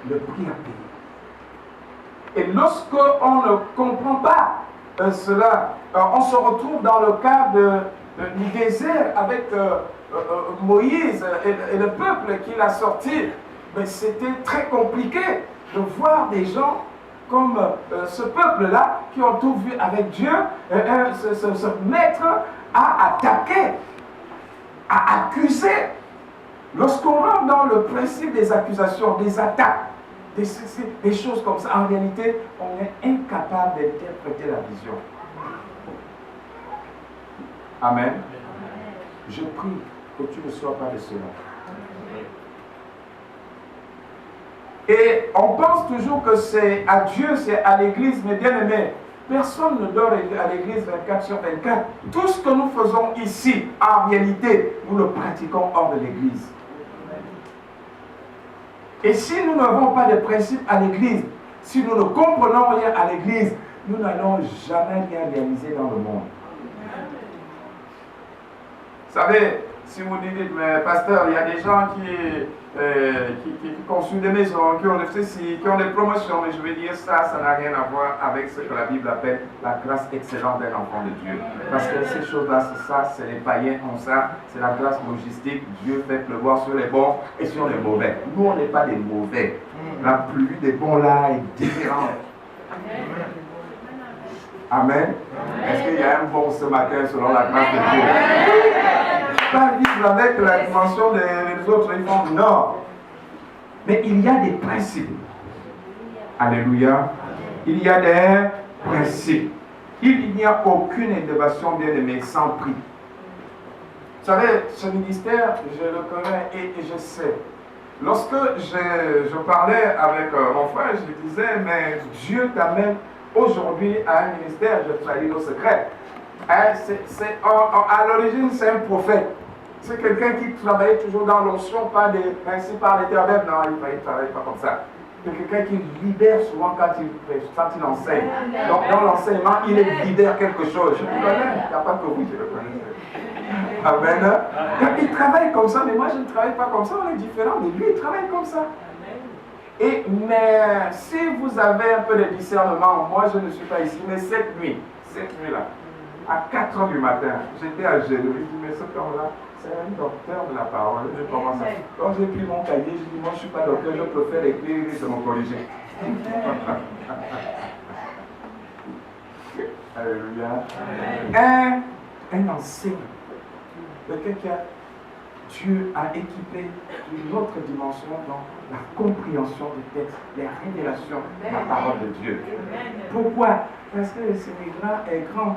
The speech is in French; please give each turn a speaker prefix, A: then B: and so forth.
A: le prix à payer. Et lorsqu'on ne comprend pas cela, on se retrouve dans le cas du désert avec Moïse et le peuple qu'il a sorti. Mais c'était très compliqué de voir des gens comme ce peuple-là qui ont tout vu avec Dieu se mettre à attaquer, à accuser. Lorsqu'on rentre dans le principe des accusations, des attaques, des choses comme ça, en réalité, on est incapable d'interpréter la vision. Amen. Je prie que tu ne sois pas de cela. Et on pense toujours que c'est à Dieu, c'est à l'église, mais bien aimé, personne ne dort à l'église 24 sur 24. Tout ce que nous faisons ici, en réalité, nous le pratiquons hors de l'église. Et si nous n'avons pas de principe à l'église, si nous ne comprenons rien à l'église, nous n'allons jamais rien réaliser dans le monde. Vous savez, si vous dites, mais pasteur, il y a des gens qui construisent des maisons, qui ont des ceci, qui ont des promotions, mais je veux dire, ça n'a rien à voir avec ce que la Bible appelle la grâce excellente d'un enfant de Dieu. Parce que ces choses-là, c'est les païens ont ça, c'est la grâce logistique. Dieu fait pleuvoir sur les bons et sur les mauvais. Nous, on n'est pas des mauvais. La pluie des bons là est différente. Amen. Est-ce qu'il y a un bon ce matin selon la grâce de Dieu? Pas vivre avec la dimension des autres, ils font non. Mais il y a des principes. Alléluia. Il y a des principes. Il n'y a aucune innovation bien aimée sans prix. Vous savez, ce ministère, je le connais et je sais. Lorsque je parlais avec mon frère, je disais, mais Dieu t'amène aujourd'hui à un ministère, je trahis nos secrets. À l'origine, c'est un prophète. C'est quelqu'un qui travaillait toujours dans l'onction, pas des principes par l'Éternel. Non, il ne travaille pas comme ça. C'est quelqu'un qui libère souvent quand il enseigne. Donc, dans l'enseignement, il libère quelque chose. Je le connais. Il n'y a pas que vous qui le connaissez. Amen. Il travaille comme ça, mais moi, je ne travaille pas comme ça. On est différents, mais lui, il travaille comme ça. Mais si vous avez un peu de discernement, moi, je ne suis pas ici, mais cette nuit-là, à 4 h du matin, j'étais à genoux. Je dis, mais ce homme-là, c'est un docteur de la parole. Je commence à... Quand j'ai pris mon cahier, je dis, moi je ne suis pas docteur, je préfère écrire et de me corriger. Alléluia. Un enseignant, quelqu'un qui a... Dieu a équipé une autre dimension dans la compréhension des textes, les révélations de la parole de Dieu. Pourquoi? Parce que le Seigneur est grand.